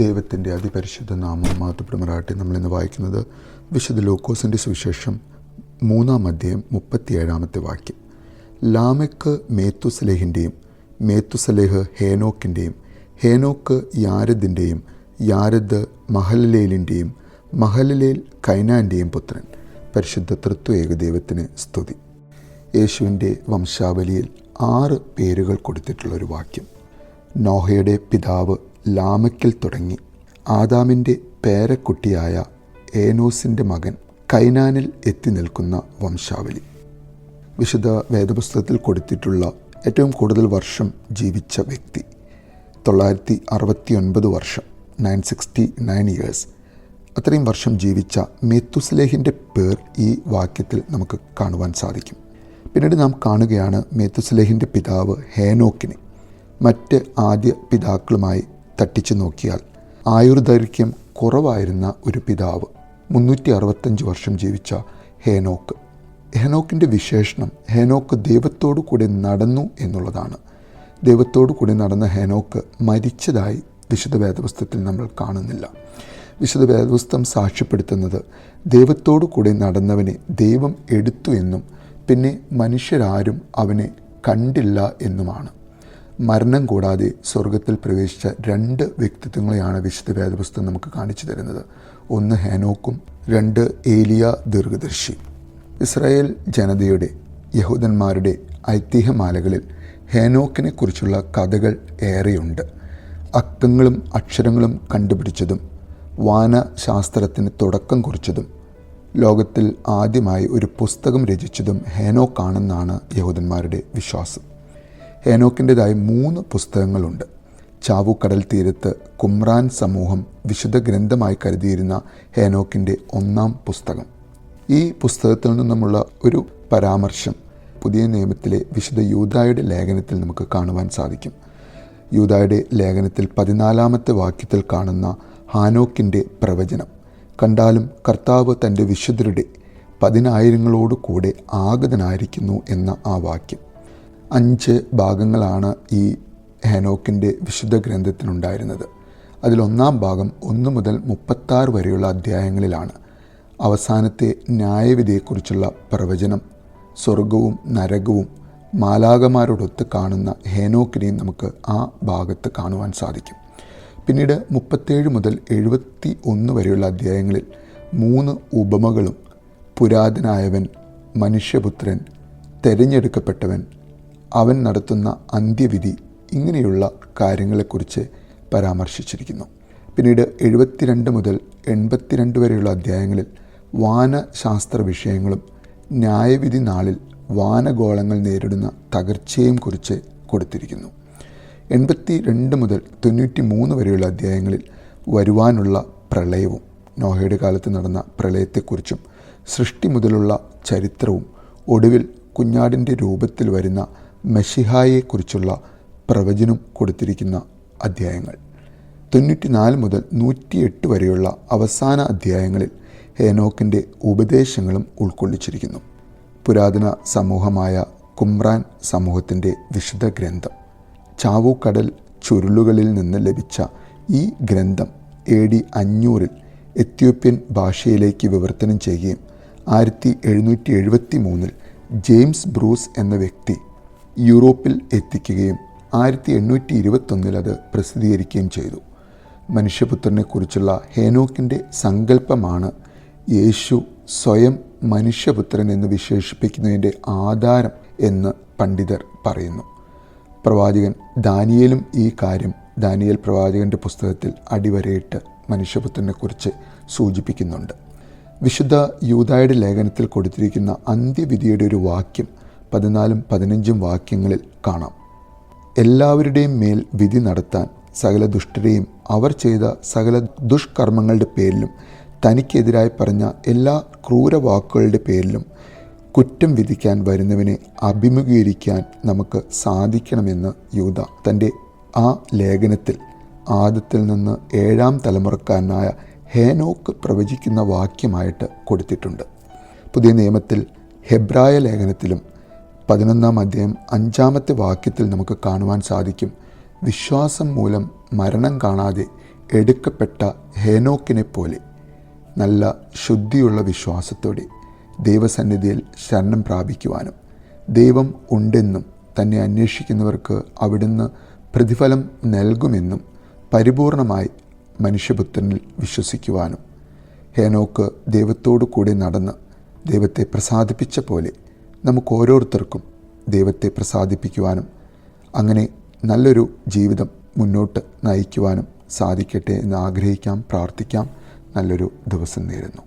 ദൈവത്തിൻ്റെ അതിപരിശുദ്ധ നാമം മഹത്വപ്പെടുമാറാകട്ടെ. നമ്മളിന്ന് വായിക്കുന്നത് വിശുദ്ധ ലൂക്കോസിൻ്റെ സുവിശേഷം 3-ാം അധ്യായം 37-ാമത്തെ വാക്യം. ലാമെക്ക് മേത്തുസലേഹിൻ്റെയും, മേത്തുസലേഹ് ഹേനോക്കിൻ്റെയും, ഹേനോക്ക് യാരെദിൻ്റെയും, യാരെദ് മഹലലേലിൻ്റെയും, മഹലലേൽ കൈനാൻ്റെയും പുത്രൻ. പരിശുദ്ധ തൃത്വ ഏകദൈവത്തിന് സ്തുതി. യേശുവിൻ്റെ വംശാവലിയിൽ 6 പേരുകൾ കൊടുത്തിട്ടുള്ളൊരു വാക്യം. നോഹയുടെ പിതാവ് ലാമെക്കിൽ തുടങ്ങി ആദാമിൻ്റെ പേരക്കുട്ടിയായ ഏനോസിൻ്റെ മകൻ കൈനാനിൽ എത്തി നിൽക്കുന്ന വംശാവലി. വിശുദ്ധ വേദപുസ്തകത്തിൽ കൊടുത്തിട്ടുള്ള ഏറ്റവും കൂടുതൽ വർഷം ജീവിച്ച വ്യക്തി 969 വർഷം, 969 ഇയേഴ്സ്. അത്രയും വർഷം ജീവിച്ച മെത്തുസലേഹിൻ്റെ പേർ ഈ വാക്യത്തിൽ നമുക്ക് കാണുവാൻ സാധിക്കും. പിന്നീട് നാം കാണുകയാണ് മെത്തുസലേഹിൻ്റെ പിതാവ് ഹേനോക്കിനെ. മറ്റ് ആദ്യ പിതാക്കളുമായി തട്ടിച്ചു നോക്കിയാൽ ആയുർദൈർഘ്യം കുറവായിരുന്ന ഒരു പിതാവ്, 365 വർഷം ജീവിച്ച ഹേനോക്ക്. ഹേനോക്കിൻ്റെ വിശേഷണം, ഹേനോക്ക് ദൈവത്തോടു കൂടെ നടന്നു എന്നുള്ളതാണ്. ദൈവത്തോടു കൂടി നടന്ന ഹേനോക്ക് മരിച്ചതായി വിശുദ്ധ വേദപുസ്തകത്തിൽ നമ്മൾ കാണുന്നില്ല. വിശുദ്ധ വേദപുസ്തകം സാക്ഷ്യപ്പെടുത്തുന്നത് ദൈവത്തോടു കൂടെ നടന്നവനെ ദൈവം എടുത്തു എന്നും പിന്നെ മനുഷ്യരാരും അവനെ കണ്ടില്ല എന്നുമാണ്. മരണം കൂടാതെ സ്വർഗത്തിൽ പ്രവേശിച്ച 2 വ്യക്തിത്വങ്ങളെയാണ് വിശുദ്ധ വേദപുസ്തകം നമുക്ക് കാണിച്ചു തരുന്നത്. ഒന്ന് ഹേനോക്കും, 2 ഏലിയ ദീർഘദർശി. ഇസ്രായേൽ ജനതയുടെ, യഹൂദന്മാരുടെ ഐതിഹ്യമാലകളിൽ ഹേനോക്കിനെ കുറിച്ചുള്ള കഥകൾ ഏറെയുണ്ട്. അക്കങ്ങളും അക്ഷരങ്ങളും കണ്ടുപിടിച്ചതും വാനശാസ്ത്രത്തിന് തുടക്കം കുറിച്ചതും ലോകത്തിൽ ആദ്യമായി ഒരു പുസ്തകം രചിച്ചതും ഹേനോക്കാണെന്നാണ് യഹൂദന്മാരുടെ വിശ്വാസം. ഹേനോക്കിൻ്റെതായി 3 പുസ്തകങ്ങളുണ്ട്. ചാവുകടൽ തീരത്ത് കുമ്രാൻ സമൂഹം വിശുദ്ധ ഗ്രന്ഥമായി കരുതിയിരുന്ന ഹേനോക്കിൻ്റെ 1-ാം പുസ്തകം. ഈ പുസ്തകത്തിൽ നിന്നുമുള്ള ഒരു പരാമർശം പുതിയ നിയമത്തിലെ വിശുദ്ധ യൂദായുടെ ലേഖനത്തിൽ നമുക്ക് കാണുവാൻ സാധിക്കും. യൂദായുടെ ലേഖനത്തിൽ 14-ാമത്തെ വാക്യത്തിൽ കാണുന്ന ഹാനോക്കിൻ്റെ പ്രവചനം കണ്ടാലും കർത്താവ് തൻ്റെ വിശുദ്ധരുടെ 10,000 കൂടെ ആഗതനായിരിക്കുന്നു എന്ന ആ വാക്യം. 5 ഭാഗങ്ങളാണ് ഈ ഹേനോക്കിൻ്റെ വിശുദ്ധ ഗ്രന്ഥത്തിനുണ്ടായിരുന്നത്. അതിൽ 1-ാം ഭാഗം 1 മുതൽ 36 വരെയുള്ള അധ്യായങ്ങളിലാണ്. അവസാനത്തെ ന്യായവിധിയെക്കുറിച്ചുള്ള പ്രവചനം, സ്വർഗവും നരകവും മാലാഖമാരോടൊത്ത് കാണുന്ന ഹേനോക്കിനെയും നമുക്ക് ആ ഭാഗത്ത് കാണുവാൻ സാധിക്കും. പിന്നീട് 37 മുതൽ 71 വരെയുള്ള അധ്യായങ്ങളിൽ 3 ഉപമകളും, പുരാതനായവൻ, മനുഷ്യപുത്രൻ, തിരഞ്ഞെടുക്കപ്പെട്ടവൻ, അവൻ നടത്തുന്ന അന്ത്യവിധി, ഇങ്ങനെയുള്ള കാര്യങ്ങളെക്കുറിച്ച് പരാമർശിച്ചിരിക്കുന്നു. പിന്നീട് 72 മുതൽ 82 വരെയുള്ള അധ്യായങ്ങളിൽ വാനശാസ്ത്ര വിഷയങ്ങളും ന്യായവിധി നാളിൽ വാനഗോളങ്ങൾ നേരിടുന്ന തകർച്ചയെയും കുറിച്ച് കൊടുത്തിരിക്കുന്നു. 82 മുതൽ 93 വരെയുള്ള അധ്യായങ്ങളിൽ വരുവാനുള്ള പ്രളയവും, നോഹയുടെ കാലത്ത് നടന്ന പ്രളയത്തെക്കുറിച്ചും സൃഷ്ടി മുതലുള്ള ചരിത്രവും, ഒടുവിൽ കുഞ്ഞാടിൻ്റെ രൂപത്തിൽ വരുന്ന മെശിഹായെക്കുറിച്ചുള്ള പ്രവചനം കൊടുത്തിരിക്കുന്ന അധ്യായങ്ങൾ. 94 മുതൽ 108 വരെയുള്ള അവസാന അധ്യായങ്ങളിൽ ഹേനോക്കിൻ്റെ ഉപദേശങ്ങളും ഉൾക്കൊള്ളിച്ചിരിക്കുന്നു. പുരാതന സമൂഹമായ കുമ്രാൻ സമൂഹത്തിൻ്റെ വിശുദ്ധ ഗ്രന്ഥം. ചാവുകടൽ ചുരുളുകളിൽ നിന്ന് ലഭിച്ച ഈ ഗ്രന്ഥം AD 500 എത്യോപ്യൻ ഭാഷയിലേക്ക് വിവർത്തനം ചെയ്യുകയും 1773 ജെയിംസ് ബ്രൂസ് എന്ന വ്യക്തി യൂറോപ്പിൽ എത്തിക്കുകയും 1821 അത് പ്രസിദ്ധീകരിക്കുകയും ചെയ്തു. മനുഷ്യപുത്രനെക്കുറിച്ചുള്ള ഹേനോക്കിൻ്റെ സങ്കല്പമാണ് യേശു സ്വയം മനുഷ്യപുത്രൻ എന്ന് വിശേഷിപ്പിക്കുന്നതിൻ്റെ ആധാരം എന്ന് പണ്ഡിതർ പറയുന്നു. പ്രവാചകൻ ദാനിയേലും ഈ കാര്യം ദാനിയേൽ പ്രവാചകൻ്റെ പുസ്തകത്തിൽ അടിവരയിട്ട് മനുഷ്യപുത്രനെക്കുറിച്ച് സൂചിപ്പിക്കുന്നുണ്ട്. വിശുദ്ധ യൂദായുടെ ലേഖനത്തിൽ കൊടുത്തിരിക്കുന്ന അന്ത്യവിധിയുടെ ഒരു വാക്യം 14-15 വാക്യങ്ങളിൽ കാണാം. എല്ലാവരുടെയും മേൽ വിധി നടത്താൻ സകല ദുഷ്ടരെയും അവർ ചെയ്ത സകല ദുഷ്കർമ്മങ്ങളുടെ പേരിലും തനിക്കെതിരായി പറഞ്ഞ എല്ലാ ക്രൂരവാക്കുകളുടെ പേരിലും കുറ്റം വിധിക്കാൻ വരുന്നവനെ അഭിമുഖീകരിക്കാൻ നമുക്ക് സാധിക്കണമെന്ന് യൂദ തൻ്റെ ആ ലേഖനത്തിൽ ആദത്തിൽ നിന്ന് 7-ാം തലമുറക്കാരനായ ഹേനോക്ക് പ്രവചിക്കുന്ന വാക്യമായിട്ട് കൊടുത്തിട്ടുണ്ട്. പുതിയ നിയമത്തിൽ ഹെബ്രായ ലേഖനത്തിലും 11-ാം അധ്യായം 5-ാമത്തെ വാക്യത്തിൽ നമുക്ക് കാണുവാൻ സാധിക്കും, വിശ്വാസം മൂലം മരണം കാണാതെ എടുക്കപ്പെട്ട ഹേനോക്കിനെ പോലെ നല്ല ശുദ്ധിയുള്ള വിശ്വാസത്തോടെ ദൈവസന്നിധിയിൽ ശരണം പ്രാപിക്കുവാനും ദൈവം ഉണ്ടെന്നും തന്നെ അന്വേഷിക്കുന്നവർക്ക് അവിടുന്ന് പ്രതിഫലം നൽകുമെന്നും പരിപൂർണമായി മനുഷ്യപുത്രനിൽ വിശ്വസിക്കുവാനും ഹേനോക്ക് ദൈവത്തോടു കൂടി നടന്ന് ദൈവത്തെ പ്രസാദിപ്പിച്ച പോലെ നമുക്ക് ഓരോരുത്തർക്കും ദൈവത്തെ പ്രസാദിപ്പിക്കുവാനും അങ്ങനെ നല്ലൊരു ജീവിതം മുന്നോട്ട് നയിക്കുവാനും സാധിക്കട്ടെ എന്ന് ആഗ്രഹിക്കാം, പ്രാർത്ഥിക്കാം. നല്ലൊരു ദിവസം നേരുന്നു.